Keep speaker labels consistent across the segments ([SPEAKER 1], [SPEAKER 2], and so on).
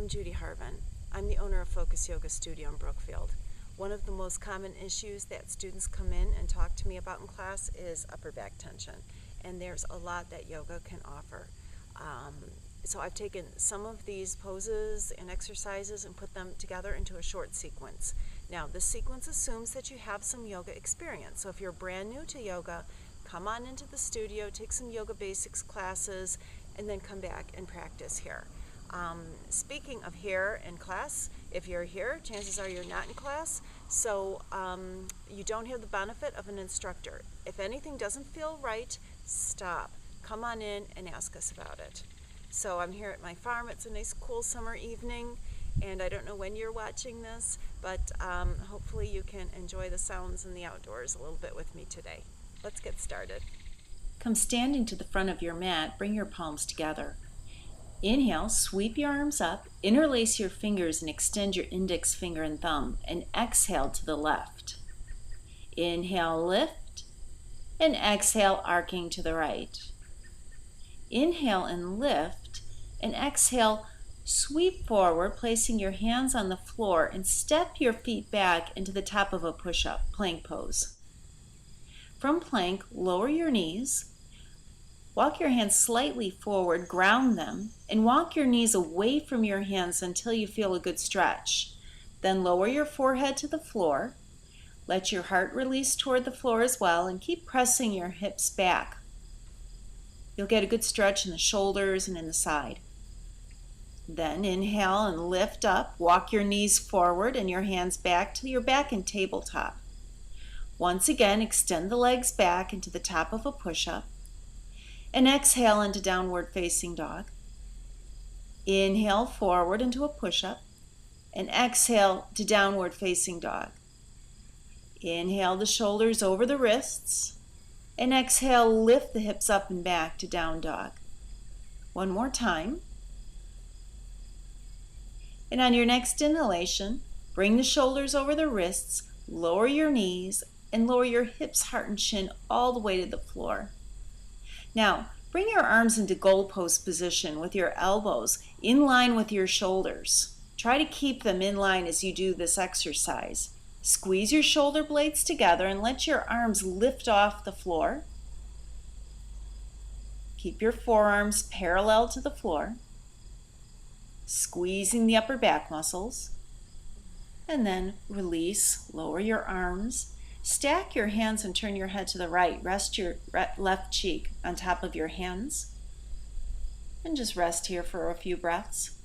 [SPEAKER 1] I'm Judy Harvin. I'm the owner of Focus Yoga Studio in Brookfield. One of the most common issues that students come in and talk to me about in class is upper back tension, and there's a lot that yoga can offer. So I've taken some of these poses and exercises and put them together into a short sequence. Now, this sequence assumes that you have some yoga experience. So if you're brand new to yoga, come on into the studio, take some yoga basics classes, and then come back and practice here. Speaking of here in class, if you're here, chances are you're not in class, so you don't have the benefit of an instructor. If anything doesn't feel right, stop. Come on in and ask us about it. So I'm here at my farm. It's a nice cool summer evening, and I don't know when you're watching this, but hopefully you can enjoy the sounds in the outdoors a little bit with me today. Let's get started.
[SPEAKER 2] Come standing to the front of your mat, bring your palms together. Inhale, sweep your arms up, interlace your fingers and extend your index finger and thumb, and exhale to the left. Inhale, lift, and exhale, arcing to the right. Inhale and lift, and exhale, sweep forward, placing your hands on the floor, and step your feet back into the top of a push-up, plank pose. From plank, lower your knees. Walk your hands slightly forward, ground them, and walk your knees away from your hands until you feel a good stretch. Then lower your forehead to the floor. Let your heart release toward the floor as well, and keep pressing your hips back. You'll get a good stretch in the shoulders and in the side. Then inhale and lift up. Walk your knees forward and your hands back till you're back in tabletop. Once again, extend the legs back into the top of a push-up. And exhale into downward facing dog. Inhale forward into a push-up. And exhale to downward facing dog. Inhale the shoulders over the wrists. And exhale, lift the hips up and back to down dog. One more time. And on your next inhalation, bring the shoulders over the wrists, lower your knees, and lower your hips, heart, and chin all the way to the floor. Now, bring your arms into goalpost position with your elbows in line with your shoulders. Try to keep them in line as you do this exercise. Squeeze your shoulder blades together and let your arms lift off the floor. Keep your forearms parallel to the floor, squeezing the upper back muscles. And then release, lower your arms. Stack your hands and turn your head to the right. Rest your left cheek on top of your hands. And just rest here for a few breaths.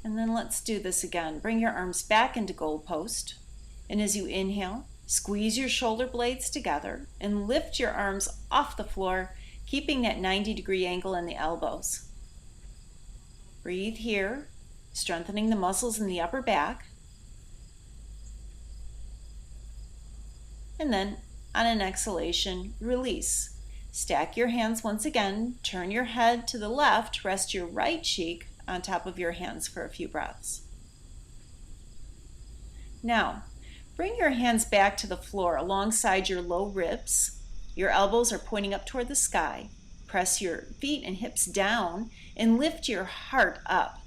[SPEAKER 2] And then let's do this again. Bring your arms back into goalpost. And as you inhale, squeeze your shoulder blades together and lift your arms off the floor, keeping that 90-degree angle in the elbows. Breathe here, strengthening the muscles in the upper back. And then, on an exhalation, release. Stack your hands once again, turn your head to the left, rest your right cheek on top of your hands for a few breaths. Now, bring your hands back to the floor alongside your low ribs. Your elbows are pointing up toward the sky. Press your feet and hips down and lift your heart up.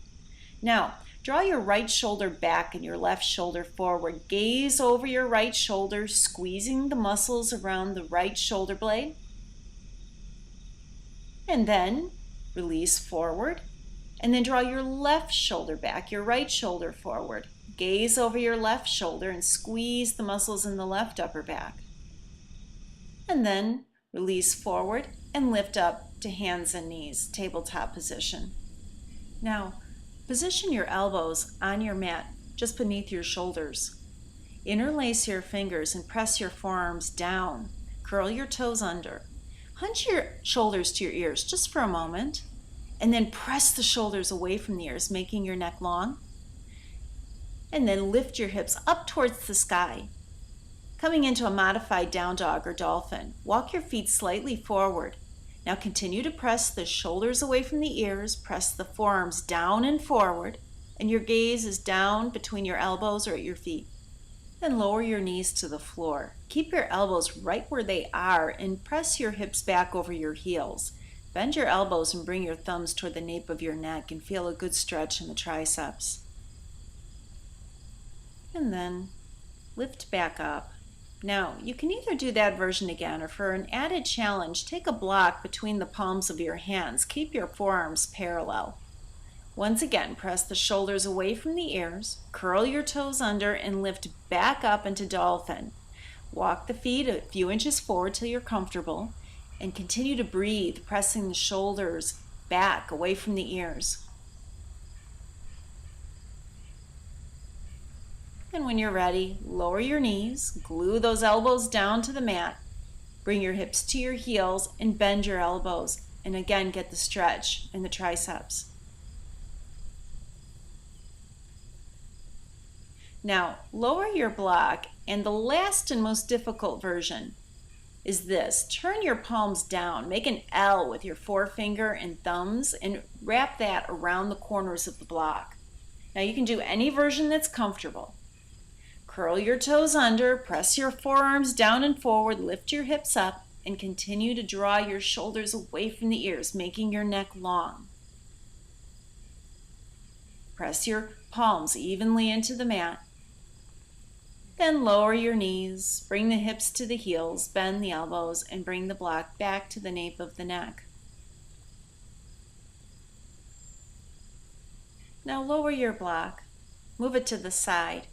[SPEAKER 2] Now, draw your right shoulder back and your left shoulder forward. Gaze over your right shoulder, squeezing the muscles around the right shoulder blade. And then release forward. And then draw your left shoulder back, your right shoulder forward. Gaze over your left shoulder and squeeze the muscles in the left upper back. And then release forward and lift up to hands and knees, tabletop position. Now, position your elbows on your mat just beneath your shoulders. Interlace your fingers and press your forearms down. Curl your toes under. Hunch your shoulders to your ears just for a moment. And then press the shoulders away from the ears, making your neck long. And then lift your hips up towards the sky. Coming into a modified down dog or dolphin, walk your feet slightly forward. Now continue to press the shoulders away from the ears, press the forearms down and forward, and your gaze is down between your elbows or at your feet. Then lower your knees to the floor. Keep your elbows right where they are and press your hips back over your heels. Bend your elbows and bring your thumbs toward the nape of your neck and feel a good stretch in the triceps. And then lift back up. Now, you can either do that version again, or for an added challenge, take a block between the palms of your hands. Keep your forearms parallel. Once again, press the shoulders away from the ears, curl your toes under, and lift back up into dolphin. Walk the feet a few inches forward till you're comfortable, and continue to breathe, pressing the shoulders back away from the ears. And when you're ready, lower your knees, glue those elbows down to the mat, bring your hips to your heels, and bend your elbows. And again, get the stretch in the triceps. Now, lower your block, and the last and most difficult version is this. Turn your palms down, make an L with your forefinger and thumbs, and wrap that around the corners of the block. Now, you can do any version that's comfortable. Curl your toes under, press your forearms down and forward, lift your hips up, and continue to draw your shoulders away from the ears, making your neck long. Press your palms evenly into the mat. Then lower your knees, bring the hips to the heels, bend the elbows, and bring the block back to the nape of the neck. Now lower your block, move it to the side.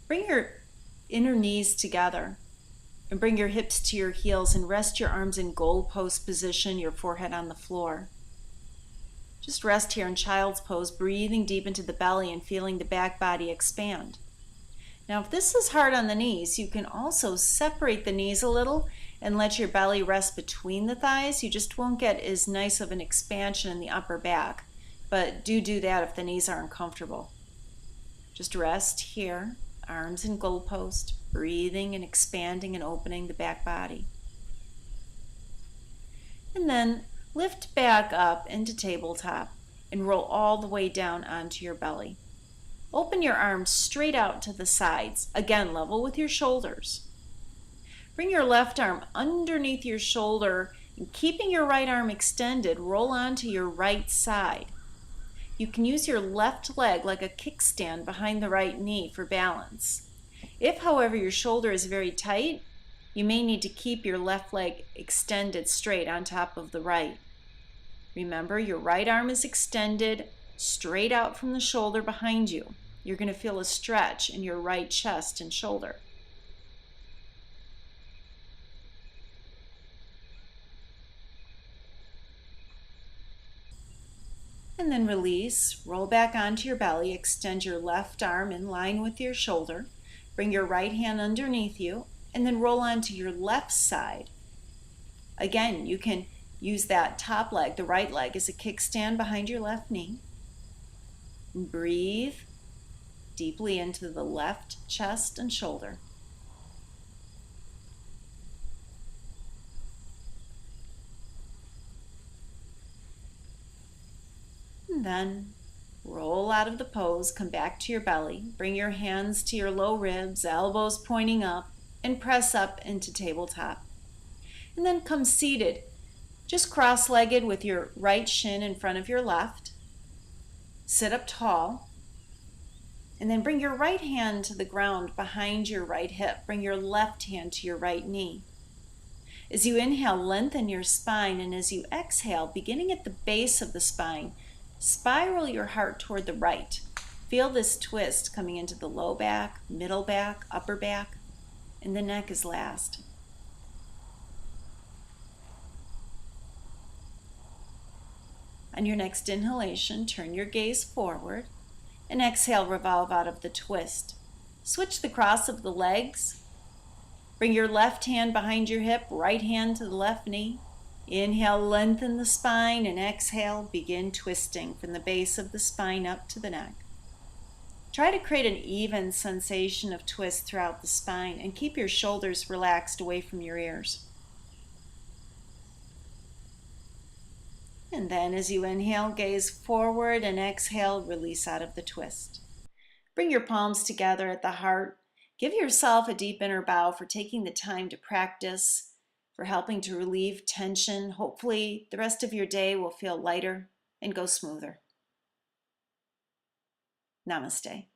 [SPEAKER 2] Bring your inner knees together and bring your hips to your heels and rest your arms in goalpost position, your forehead on the floor. Just rest here in child's pose, breathing deep into the belly and feeling the back body expand. Now, if this is hard on the knees, you can also separate the knees a little and let your belly rest between the thighs. You just won't get as nice of an expansion in the upper back, but do that if the knees are uncomfortable. Just rest here. Arms in goalpost, breathing and expanding and opening the back body. And then lift back up into tabletop and roll all the way down onto your belly. Open your arms straight out to the sides, again level with your shoulders. Bring your left arm underneath your shoulder and keeping your right arm extended, roll onto your right side. You can use your left leg like a kickstand behind the right knee for balance. If, however, your shoulder is very tight, you may need to keep your left leg extended straight on top of the right. Remember, your right arm is extended straight out from the shoulder behind you. You're going to feel a stretch in your right chest and shoulder. And then release, roll back onto your belly, extend your left arm in line with your shoulder, bring your right hand underneath you, and then roll onto your left side. Again, you can use that top leg, the right leg, as a kickstand behind your left knee. And breathe deeply into the left chest and shoulder. And then roll out of the pose, come back to your belly, bring your hands to your low ribs, elbows pointing up, and press up into tabletop. And then come seated, just cross-legged with your right shin in front of your left. Sit up tall, and then bring your right hand to the ground behind your right hip. Bring your left hand to your right knee. As you inhale, lengthen your spine, and as you exhale, beginning at the base of the spine, spiral your heart toward the right. Feel this twist coming into the low back, middle back, upper back, and the neck is last. On your next inhalation, turn your gaze forward, and exhale, revolve out of the twist. Switch the cross of the legs. Bring your left hand behind your hip, right hand to the left knee. Inhale, lengthen the spine, and exhale, begin twisting from the base of the spine up to the neck. Try to create an even sensation of twist throughout the spine and keep your shoulders relaxed away from your ears. And then as you inhale, gaze forward, and exhale, release out of the twist. Bring your palms together at the heart. Give yourself a deep inner bow for taking the time to practice for helping to relieve tension. Hopefully, the rest of your day will feel lighter and go smoother. Namaste.